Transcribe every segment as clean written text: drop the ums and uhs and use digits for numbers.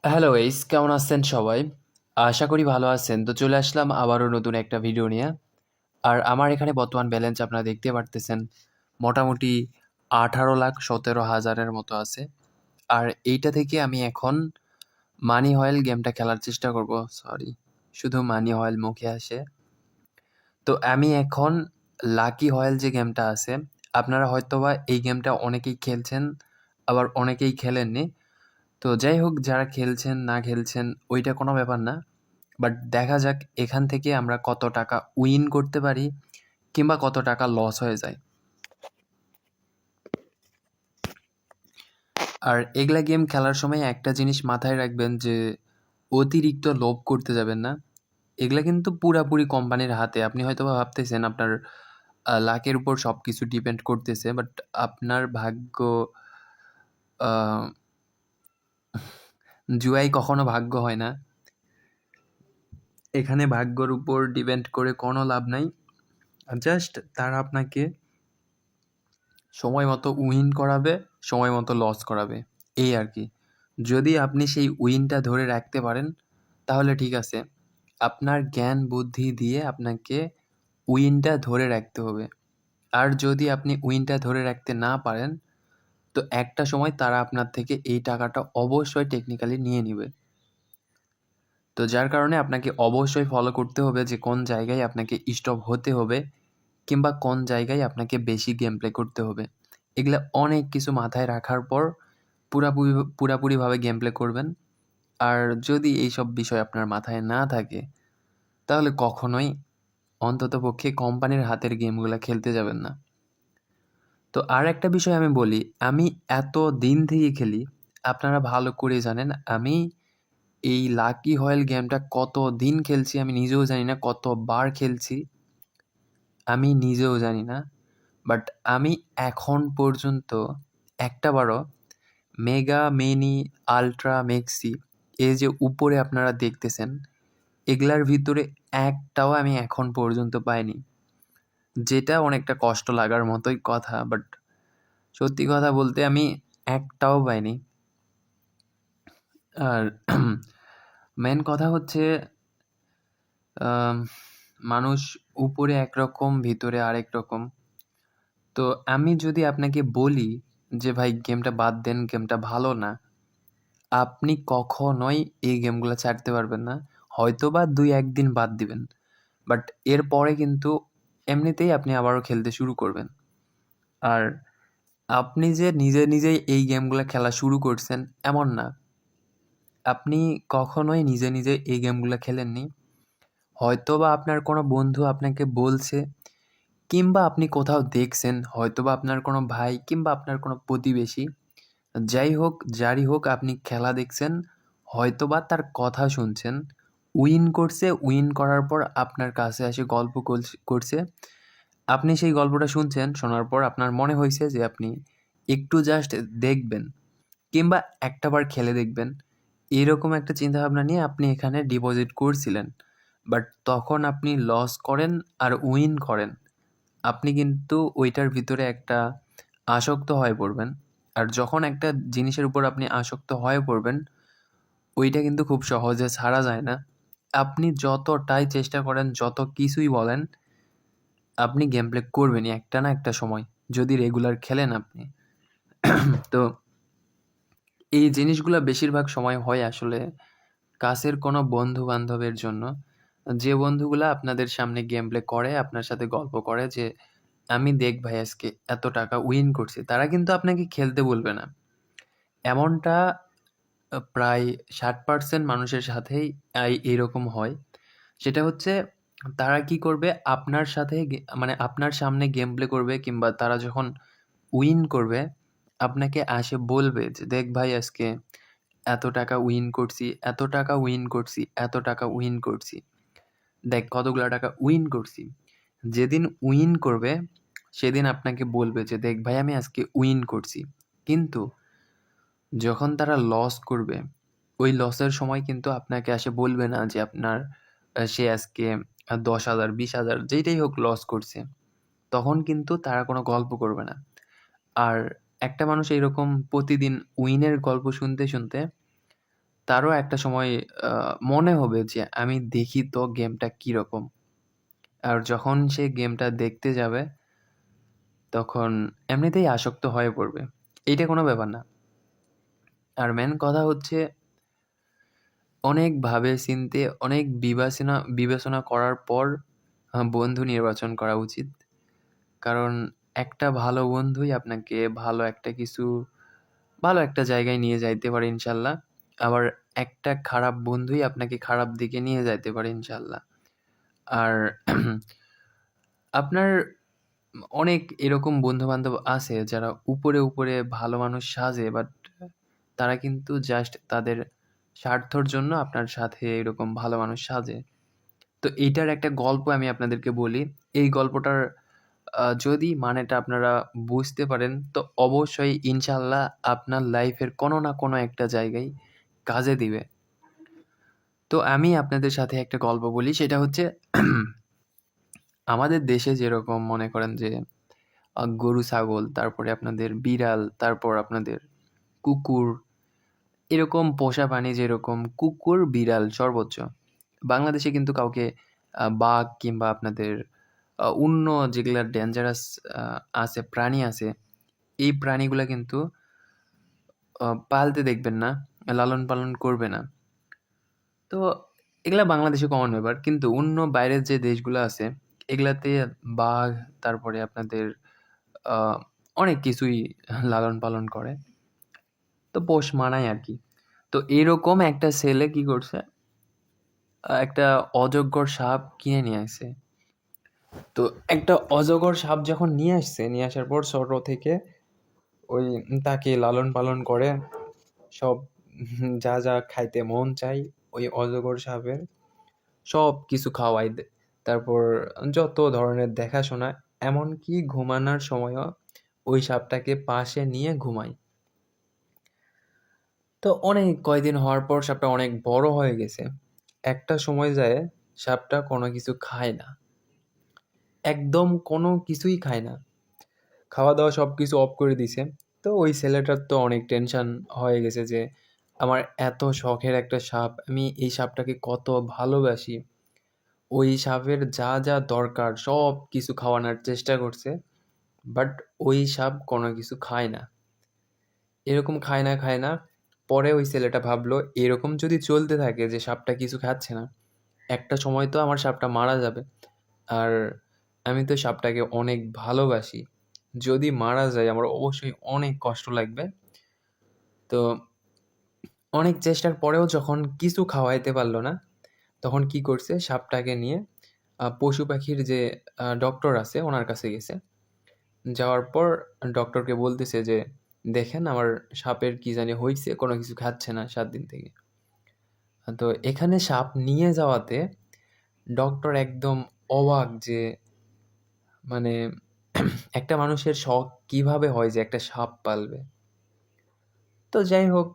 Hello guys, কেমন আছেন সবাই? আশা করি ভালো আছেন। তো চলে আসলাম আবারও নতুন একটা ভিডিও নিয়ে। আর আমার এখানে বর্তমান ব্যালেন্স আপনারা দেখতে পারতেছেন। মোটামুটি 18,17,000-এর মতো আছে। আর এইটা থেকে আমি এখন মানি হয়েল গেমটা খেলার চেষ্টা করব। সরি, শুধু মানি হয়েল মুখে আসে। তো আমি এখন লাকি হয়েল যে গেমটা আছে, আপনারা হয়তোবা এই গেমটা অনেকেই খেলছেন, আবার অনেকেই খেলেননি। তো যাই হোক, যারা খেলছেন না খেলছেন ওইটা কোনো ব্যাপার না। বাট দেখা যাক এখান থেকে আমরা কত টাকা উইন করতে পারি কিংবা কত টাকা লস হয়ে যায়। আর এগুলা গেম খেলার সময় একটা জিনিস মাথায় রাখবেন যে অতিরিক্ত লোভ করতে যাবেন না। এগুলা কিন্তু পুরাপুরি কোম্পানির হাতে। আপনি হয়তো বা ভাবতেছেন আপনার লাকের উপর সব কিছু ডিপেন্ড করতেছে, বাট আপনার ভাগ্য, জুয়াই কখনো ভাগ্য হয় না। এখানে ভাগ্যর উপর ডিপেন্ড করে কোনো লাভ নাই। জাস্ট তারা আপনাকে সময় মতো উইন করাবে, সময় মতো লস করাবে, এই আর কি। যদি আপনি সেই উইনটা ধরে রাখতে পারেন তাহলে ঠিক আছে। আপনার জ্ঞান বুদ্ধি দিয়ে আপনাকে উইনটা ধরে রাখতে হবে। আর যদি আপনি উইনটা ধরে রাখতে না পারেন, তো একটা সময় তারা আপনার থেকে এই টাকাটা অবশ্যই টেকনিক্যালি নিয়ে নেবে। তো যার কারণে আপনাকে অবশ্যই ফলো করতে হবে যে কোন জায়গায় আপনাকে স্টপ হতে হবে কিংবা কোন জায়গায় আপনাকে বেশি গেম প্লে করতে হবে। এগুলা অনেক কিছু মাথায় রাখার পর পুরাপুরিভাবে গেম প্লে করবেন। আর যদি এইসব বিষয় আপনার মাথায় না থাকে তাহলে কখনোই অন্ততপক্ষে কোম্পানির হাতের গেমগুলো খেলতে যাবেন না। তো আর একটা বিষয় আমি বলি, আমি এত দিন থেকে খেলি, আপনারা ভালো করে জানেন আমি এই লাকি হয়েল গেমটা কত দিন খেলছি আমি নিজেও জানি না, কতবার খেলছি আমি নিজেও জানি না। বাট আমি এখন পর্যন্ত একটাবারও মেগা, মিনি, আল্ট্রা, মেক্সি, এই যে উপরে আপনারা দেখতেছেন, এগুলার ভিতরে একটাও আমি এখন পর্যন্ত পাইনি। যেটা অনেকটা কষ্ট লাগার মতোই কথা, বাট সত্যি কথা বলতে আমি একটাও পাইনি। আর মেন কথা হচ্ছে মানুষ উপরে একরকম ভিতরে আরেক রকম। তো আমি যদি আপনাকে বলি যে ভাই গেমটা বাদ দেন, গেমটা ভালো না, আপনি কখনোই এই গেমগুলো ছাড়তে পারবেন না। হয়তোবা ২-১ দিন বাদ দিবেন। বাট এরপরে কিন্তু এমনিতেই আপনি আবারও খেলতে শুরু করবেন। আর আপনি যে নিজেই এই গেমগুলো খেলা শুরু করছেন এমন না। আপনি কখনোই নিজে এই গেমগুলো খেলেননি। হয়তোবা আপনার কোনো বন্ধু আপনাকে বলছে কিংবা আপনি কোথাও দেখছেন, হয়তোবা আপনার কোনো ভাই কিংবা আপনার কোনো প্রতিবেশী, যাই হোক যারই হোক, আপনি খেলা দেখছেন, হয়তোবা তার কথা শুনছেন, উইন করছে, উইন করার পর আপনার কাছে এসে গল্প করছে, আপনি সেই গল্পটা শুনছেন, শোনার পর আপনার মনে হয়েছে যে আপনি একটু জাস্ট দেখবেন কিংবা একটাবার খেলে দেখবেন, এরকম একটা চিন্তাভাবনা নিয়ে আপনি এখানে ডিপোজিট করছিলেন। বাট তখন আপনি লস করেন আর উইন করেন, আপনি কিন্তু ওইটার ভিতরে একটা আসক্ত হয়ে পড়বেন। আর যখন একটা জিনিসের উপর আপনি আসক্ত হয়ে পড়বেন, ওইটা কিন্তু খুব সহজে ছাড়া যায় না। আপনি যতটাই চেষ্টা করেন, যত কিছুই বলেন, আপনি গেম প্লে করবেনই একটা না একটা সময়, যদি রেগুলার খেলেন আপনি। তো এই জিনিসগুলা বেশিরভাগ সময় হয় আসলে কাছের কোনো বন্ধু-বান্ধবের জন্য। যে বন্ধুগুলা আপনাদের সামনে গেম প্লে করে, আপনার সাথে গল্প করে যে, "আমি দেখ ভাই আজকে এত টাকা উইন করছি।" তারা কিন্তু আপনাকে খেলতে বলবে না। এমনটা প্রায় 60% মানুষের সাথেই এরকম হয়। সেটা হচ্ছে তারা কি করবে, আপনার সাথে মানে আপনার সামনে গেম প্লে করবে কিংবা তারা যখন উইন করবে, আপনাকে আসে বলবে যে, "দেখ ভাই আজকে এত টাকা উইন করছি, এত টাকা উইন করছি, এত টাকা উইন করছি। দেখ কতগুলা টাকা উইন করছি।" যেদিন উইন করবে সেদিন আপনাকে বলবে যে, "দেখ ভাই আমি আজকে উইন করছি।" কিন্তু যখন তারা লস করবে, ওই লসের সময় কিন্তু আপনাকে এসে বলবে না যে আপনার সে আজকে ১০,০০০, ২০,০০০ যেইটাই হোক লস করছে। তখন কিন্তু তারা কোনো গল্প করবে না। আর একটা মানুষ এইরকম প্রতিদিন উইনের গল্প শুনতে তারও একটা সময় মনে হবে যে আমি দেখি তো গেমটা কীরকম। আর যখন সে গেমটা দেখতে যাবে তখন এমনিতেই আসক্ত হয়ে পড়বে। এইটা কোনো ব্যাপার না। আর মেন কথা হচ্ছে অনেক ভাবে চিন্তে অনেক বিবেচনা করার পর বন্ধু নির্বাচন করা উচিত। কারণ একটা ভালো বন্ধুই আপনাকে ভালো একটা জায়গায় নিয়ে যাইতে পারে ইনশাল্লাহ। আবার একটা খারাপ বন্ধুই আপনাকে খারাপ দিকে নিয়ে যাইতে পারে ইনশাল্লাহ। আর আপনার অনেক এরকম বন্ধু-বান্ধব আছে যারা উপরে ভালো মানুষ সাজে, বাট তারা কিন্তু জাস্ট তাদের স্বার্থর জন্য আপনার সাথে এরকম ভালো মানুষ সাজে। তো এইটার একটা গল্প আমি আপনাদেরকে বলি। এই গল্পটার যদি মানেটা আপনারা বুঝতে পারেন তো অবশ্যই ইনশাআল্লাহ আপনার লাইফের কোনো না কোনো একটা জায়গায় কাজে দিবে। তো আমি আপনাদের সাথে একটা গল্প বলি, সেটা হচ্ছে আমাদের দেশে যেরকম মনে করেন যে গরু, ছাগল, তারপরে আপনাদের বিড়াল, তারপর আপনাদের কুকুর, এরকম পোষা প্রাণী যেরকম কুকুর, বিড়াল সর্বোচ্চ। বাংলাদেশে কিন্তু কাউকে বাঘ কিংবা আপনাদের অন্য যেগুলা ডেঞ্জারাস আছে প্রাণী আছে, এই প্রাণীগুলা কিন্তু পালতে দেখবেন না, লালন পালন করবে না। তো এগুলা বাংলাদেশে কমন ব্যাপার। কিন্তু অন্য বাইরের যে দেশগুলো আছে এগুলাতে বাঘ, তারপরে আপনাদের অনেক কিছুই লালন পালন করে। তো পোষ মানায় আর কি। তো এরকম একটা ছেলে কি করছে, একটা অজগর সাপ কিনে নিয়ে আসছে। তো একটা অজগর সাপ যখন নিয়ে আসছে, নিয়ে আসার পর ছোট থেকে ওই তাকে লালন পালন করে, সব যা যা খাইতে মন চাই ওই অজগর সাপের সব কিছু খাওয়াই দেয়। তারপর যত ধরনের দেখাশোনা, এমনকি ঘুমানোর সময়ও ওই সাপটাকে পাশে নিয়ে ঘুমায়। তো অনেক কয়দিন হওয়ার পর সাপটা অনেক বড় হয়ে গেছে। একটা সময় যায় সাপটা কোনো কিছু খায় না, একদম কোনো কিছুই খায় না, খাওয়া দাওয়া সব কিছু অফ করে দিছে। তো ওই ছেলেটার তো অনেক টেনশন হয়ে গেছে যে আমার এত শখের একটা সাপ, আমি এই সাপটাকে কত ভালোবাসি। ওই সাপের যা যা দরকার সব কিছু খাওয়ানোর চেষ্টা করছে, বাট ওই সাপ কোনো কিছু খায় না। এরকম খায় না। পরে ওই ছেলেটা ভাবলো এরকম যদি চলতে থাকে যে সাপটা কিছু খাচ্ছে না, একটা সময় তো আমার সাপটা মারা যাবে। আর আমি তো সাপটাকে অনেক ভালোবাসি, যদি মারা যায় আমার অবশ্যই অনেক কষ্ট লাগবে। তো অনেক চেষ্টার পরেও যখন কিছু খাওয়াইতে পারলো না, তখন কি করছে, সাপটাকে নিয়ে পশু পাখির যে ডক্টর আছে ওনার কাছে গেছে। যাওয়ার পর ডক্টরকে বলতেছে যে দেখেন আমার সাপের কি জানি হয়েছে, কোনো কিছু খাচ্ছে না 7 দিন থেকে। তো এখানে সাপ নিয়ে যাওয়াতে ডক্টর একদম অবাক যে মানে একটা মানুষের শখ কিভাবে হয় যে একটা সাপ পালবে। তো যাই হোক,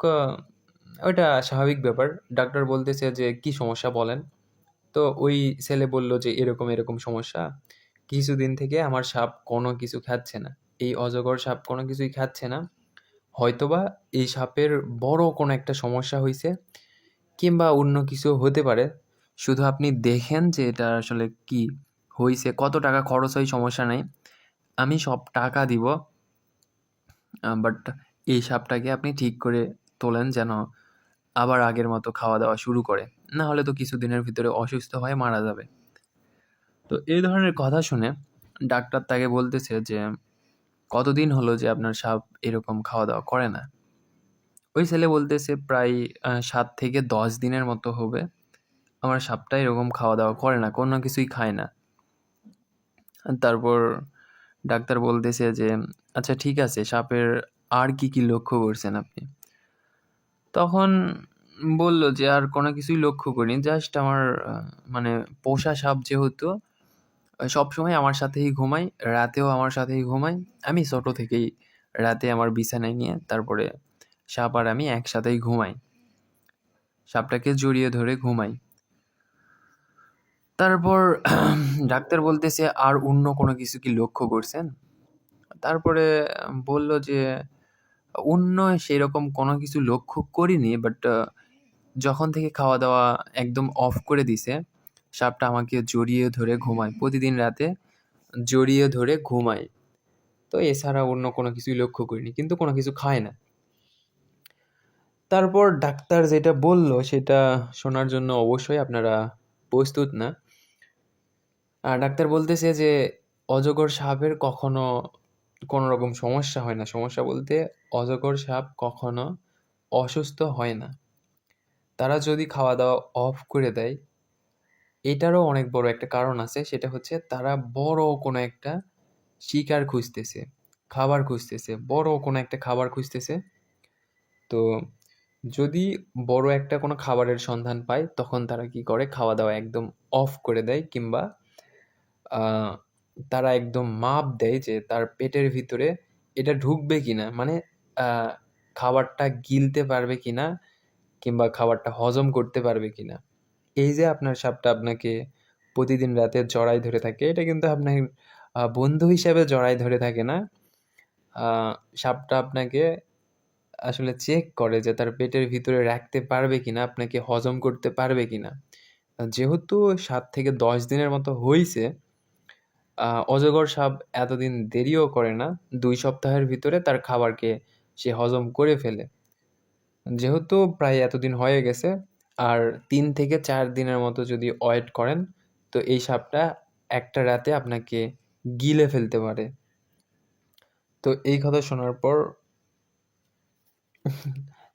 ওইটা স্বাভাবিক ব্যাপার। ডাক্তার বলতেছে যে কি সমস্যা বলেন। তো ওই ছেলে বলল যে এরকম সমস্যা, কিছুদিন থেকে আমার সাপ কোনো কিছু খাচ্ছে না, এই অজগর সাপ কোনো কিছুই খাচ্ছে না। হয়তোবা এই সাপের বড় কোনো একটা সমস্যা হয়েছে কিংবা অন্য কিছু হতে পারে। শুধু আপনি দেখেন যে এটা আসলে কি হয়েছে, কত টাকা খরচ হয় সমস্যা নেই, আমি সব টাকা দিব, বাট এই সাপটাকে আপনি ঠিক করে তোলেন যেন আবার আগের মতো খাওয়া দাওয়া শুরু করে, না হলে তো কিছুদিনের ভিতরে অসুস্থ হয়ে মারা যাবে। তো এই ধরনের কথা শুনে ডাক্তার তাকে বলতেছে যে কতদিন হলো যে আপনার সাপ এরকম খাওয়া দাওয়া করে না। ওই ছেলে বলতেছে প্রায় 7 থেকে 10 দিনের মতো হবে আমার সাপটা এরকম খাওয়া দাওয়া করে না, কোনো কিছুই খায় না। তারপর ডাক্তার বলতেছে যে আচ্ছা ঠিক আছে, সাপের আর কি লক্ষ্য করছেন আপনি? তখন বলল যে আর কোনো কিছুই লক্ষ্য করিনি, জাস্ট আমার মানে পোষা সাপ যেহেতু সবসময় আমার সাথেই ঘুমায়, রাতেও আমার সাথেই ঘুমায়। আমি ছোট থেকেই রাতে আমার বিছানায় নিয়ে তারপরে সাপ আর আমি একসাথেই ঘুমাই, সাপটাকে জড়িয়ে ধরে ঘুমাই। তারপর ডাক্তার বলতেছে আর অন্য কোনো কিছু কি লক্ষ্য করছেন? তারপরে বলল যে অন্য সেরকম কোনো কিছু লক্ষ্য করিনি, বাট যখন থেকে খাওয়া দাওয়া একদম অফ করে দিছে, সাপটা আমাকে জড়িয়ে ধরে ঘুমায়, প্রতিদিন রাতে জড়িয়ে ধরে ঘুমায়। তো এছাড়া অন্য কোনো কিছুই লক্ষ্য করিনি, কিন্তু কোনো কিছু খায় না। তারপর ডাক্তার যেটা বলল সেটা শোনার জন্য অবশ্যই আপনারা প্রস্তুত না। ডাক্তার বলতেছে যে অজগর সাপের কখনো কোনো রকম সমস্যা হয় না। সমস্যা বলতে অজগর সাপ কখনো অসুস্থ হয় না। তারা যদি খাওয়া দাওয়া অফ করে দেয়, এটারও অনেক বড় একটা কারণ আছে। সেটা হচ্ছে তারা বড় কোনো একটা শিকার খুঁজতেছে, খাবার খুঁজতেছে, বড় কোনো একটা খাবার খুঁজতেছে। তো যদি বড় একটা কোনো খাবারের সন্ধান পায়, তখন তারা কি করে, খাওয়া দাওয়া একদম অফ করে দেয়, কিংবা আহ, তারা একদম মাপ দেয় যে তার পেটের ভিতরে এটা ঢুকবে কিনা, মানে আহ, খাবারটা গিলতে পারবে কিনা, কিংবা খাবারটা হজম করতে পারবে কিনা। এই যে আপনার সাপটা আপনাকে প্রতিদিন রাতে জড়ায় ধরে থাকে, এটা কিন্তু আপনার বন্ধু হিসাবে জড়ায় ধরে থাকে না। আহ, সাপটা আপনাকে আসলে চেক করে যে তার পেটের ভিতরে রাখতে পারবে কিনা, আপনাকে হজম করতে পারবে কিনা। যেহেতু 7 থেকে 10 দিনের মতো হয়েছে, অজগর সাপ এতদিন দেরিও করে না, 2 সপ্তাহের ভিতরে তার খাবারকে সে হজম করে ফেলে। যেহেতু প্রায় এতদিন হয়ে গেছে, আর 3 থেকে 4 দিনের মতো যদি ওয়েট করেন, তো এই সাপটা একটা রাতে আপনাকে গিলে ফেলতে পারে। তো এই কথা শোনার পর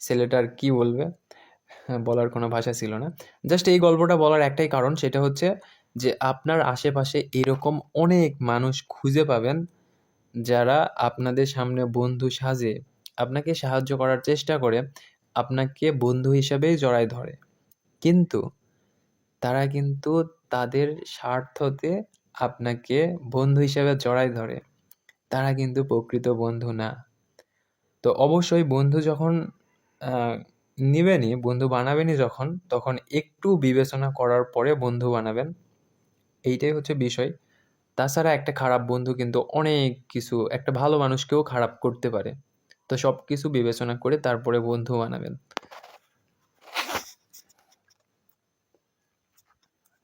ছেলেটা আর কি বলবে, বলার কোনো ভাষা ছিল না। জাস্ট এই গল্পটা বলার একটাই কারণ, সেটা হচ্ছে যে আপনার আশেপাশে এরকম অনেক মানুষ খুঁজে পাবেন যারা আপনাদের সামনে বন্ধু সাজে আপনাকে সাহায্য করার চেষ্টা করে, আপনাকে বন্ধু হিসেবেই জড়ায় ধরে, কিন্তু তারা কিন্তু তাদের স্বার্থতে আপনাকে বন্ধু হিসেবে জড়ায় ধরে। তারা কিন্তু প্রকৃত বন্ধু না। তো অবশ্যই বন্ধু যখন নিবেনই, বন্ধু বানাবেনই যখন, তখন একটু বিবেচনা করার পরে বন্ধু বানাবেন। এইটাই হচ্ছে বিষয়। তাছাড়া একটা খারাপ বন্ধু কিন্তু অনেক কিছু, একটা ভালো মানুষকেও খারাপ করতে পারে। তো সব কিছু বিবেচনা করে তারপরে বন্ধু বানাবেন।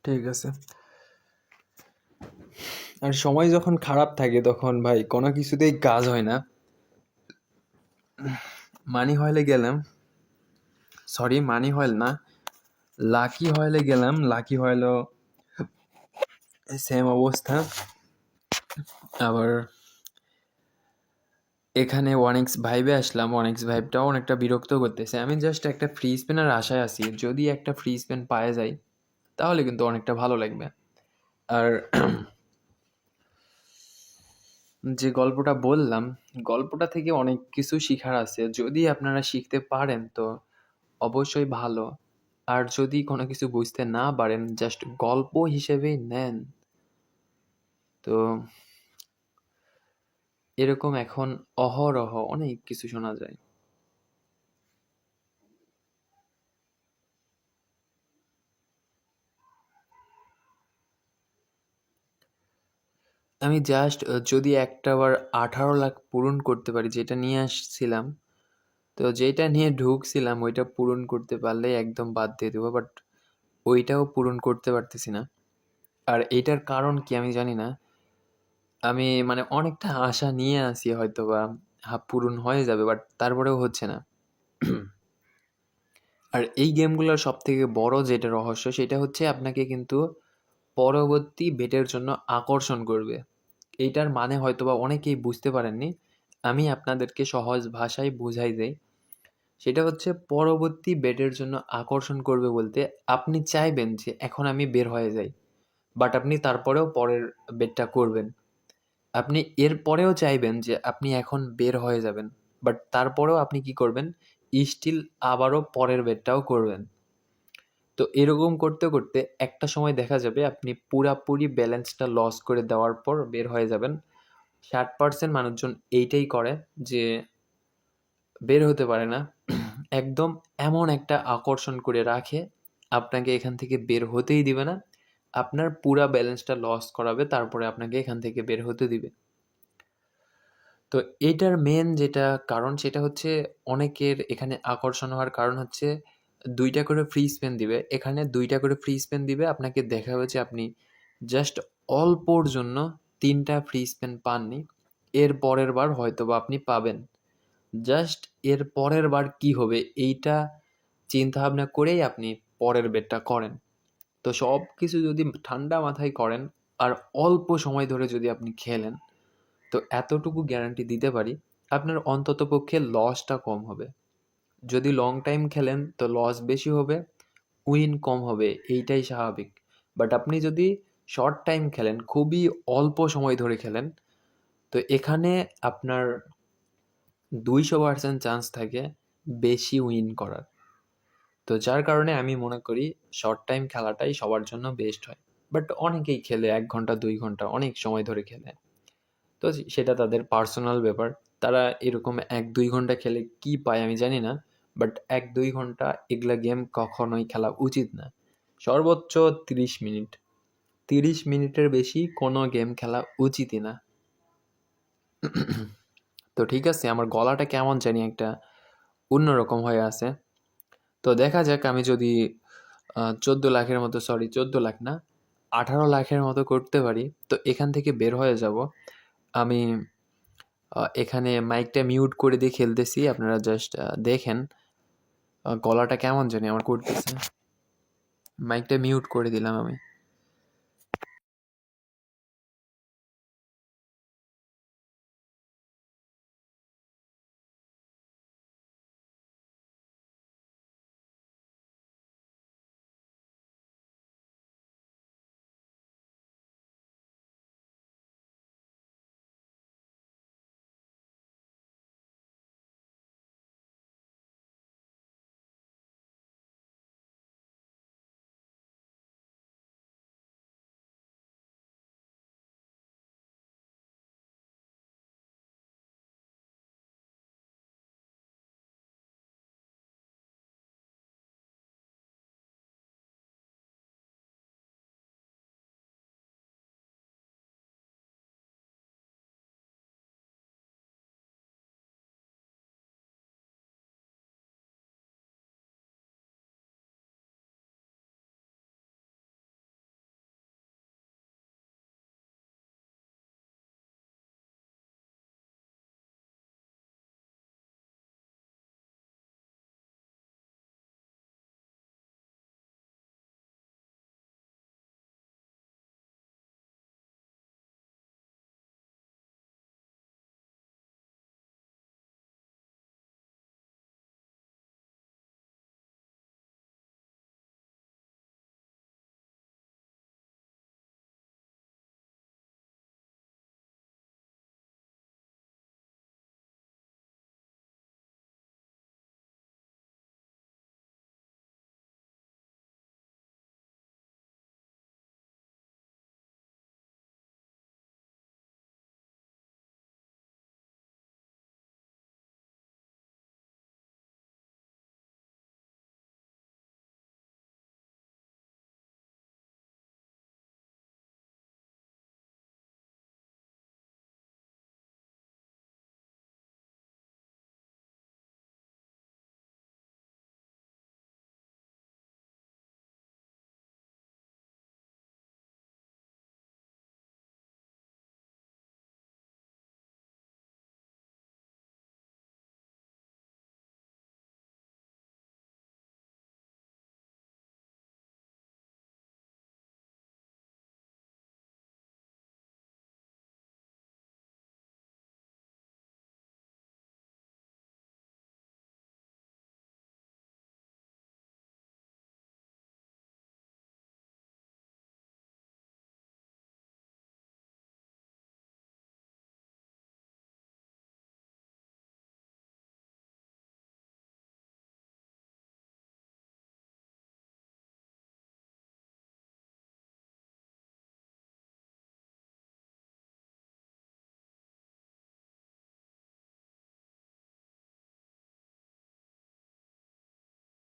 ঠিক আছে। আর সময় যখন খারাপ থাকে তখন ভাই কোনো কিছুতেই কাজ হয় না। মানি হলে গেলাম, সরি মানি হল না, লাকি হলে গেলাম, লাকি হইলো সেম অবস্থা। আবার এখানে ওয়ানিক্স ভাইবে আসলাম, ওয়ানিক্স ভাইবটাও অনেকটা বিরক্ত করতেছে। আমি জাস্ট একটা ফ্রি স্পিনের আশায় আছি, যদি একটা ফ্রি স্পিন পাওয়া যায় তাহলে কিন্তু অনেকটা ভালো লাগবে। আর যে গল্পটা বললাম, গল্পটা থেকে অনেক কিছু শিখার আছে। যদি আপনারা শিখতে পারেন তো অবশ্যই ভালো, আর যদি কোনো কিছু বুঝতে না পারেন, জাস্ট গল্প হিসেবেই নেন। তো এরকম এখন অহরহ অনেক কিছু শোনা যায়। আমি জাস্ট যদি একটাবার 18 লাখ পূরণ করতে পারি, যেটা নিয়ে আসছিলাম, তো যেটা নিয়ে ঢুকছিলাম ওইটা পূরণ করতে পারলে একদম বাদ দিয়ে দেবো, বাট ওইটাও পূরণ করতে পারতেছি না। আর এইটার কারণ কি আমি জানি না। আমি মানে অনেকটা আশা নিয়ে আসি হয়তো বা পূরণ হয়ে যাবে, বাট তারপরেও হচ্ছে না। আর এই গেমগুলোর সব থেকে বড় যেটা রহস্য, সেটা হচ্ছে আপনাকে কিন্তু পরবর্তী বেটের জন্য আকর্ষণ করবে। এইটার মানে হয়তোবা অনেকেই বুঝতে পারেননি, আমি আপনাদেরকে সহজ ভাষায় বুঝাই দেই। সেটা হচ্ছে পরবর্তী বেটের জন্য আকর্ষণ করবে বলতে, আপনি চাইবেন যে এখন আমি বের হয়ে যাই, বাট আপনি তারপরেও পরের বেটটা করবেন। আপনি এর পরেও চাইবেন যে আপনি এখন বের হয়ে যাবেন, বাট তারপরেও আপনি কি করবেন, স্টিল আবারও পরের বেটটাও করবেন। তো এরকম করতে করতে একটা সময় দেখা যাবে আপনি পুরাপুরি ব্যালেন্সটা লস করে দেওয়ার পর বের হয়ে যাবেন। 60% মানুষজন এইটাই করে যে বের হতে পারে না। একদম এমন একটা আকর্ষণ করে রাখে, আপনাকে এখান থেকে বের হতেই দিবে না, আপনার পুরা ব্যালেন্সটা লস করাবে, তারপরে আপনাকে এখান থেকে বের হতে দিবে। তো এইটার মেন যেটা কারণ, সেটা হচ্ছে অনেকের এখানে আকর্ষণ হওয়ার কারণ হচ্ছে 2টা করে ফ্রি স্পেন দিবে। এখানে 2টা করে ফ্রি স্পেন দিবে। আপনাকে দেখাবে যে আপনি জাস্ট অল্পর জন্য 3টা ফ্রি স্পেন পাননি। এর পরের বার হয়তোবা আপনি পাবেন। জাস্ট এর পরের বার কী হবে এইটা চিন্তাভাবনা করেই আপনি পরের বেটটা করেন। তো সব কিছু যদি ঠান্ডা মাথায় করেন আর অল্প সময় ধরে যদি আপনি খেলেন, তো এতটুকু গ্যারান্টি দিতে পারি আপনার অন্ততপক্ষে লসটা কম হবে। যদি লং টাইম খেলেন তো লস বেশি হবে, উইন কম হবে, এইটাই স্বাভাবিক। বাট আপনি যদি শর্ট টাইম খেলেন, খুবই অল্প সময় ধরে খেলেন, তো এখানে আপনার 200% চান্স থাকে বেশি উইন করার। তো যার কারণে আমি মনে করি শর্ট টাইম খেলাটাই সবার জন্য বেস্ট হয়। বাট অনেকেই খেলে 1 ঘন্টা 2 ঘন্টা অনেক সময় ধরে খেলে। তো সেটা তাদের পার্সোনাল ব্যাপার। তারা এরকম 1-2 ঘন্টা খেলে কী পায় আমি জানি না। বাট 1-2 ঘন্টা এগুলা গেম কখনোই খেলা উচিত না। সর্বোচ্চ 30 মিনিট। 30 মিনিটের বেশি কোনো গেম খেলা উচিতই না। তো ঠিক আছে, আমার গলাটা কেমন জানি একটা অন্যরকম হয়ে আছে। তো দেখা যাক আমি যদি 14 লাখের মতো, 14 লাখ না, 18 লাখের মতো করতে পারি, তো এখান থেকে বের হয়ে যাব। আমি এখানে মাইকটা মিউট করে দিয়ে খেলতেছি, আপনারা জাস্ট দেখেন গলাটা কেমন জানি আমার করতেছে। মাইকটা মিউট করে দিলাম আমি।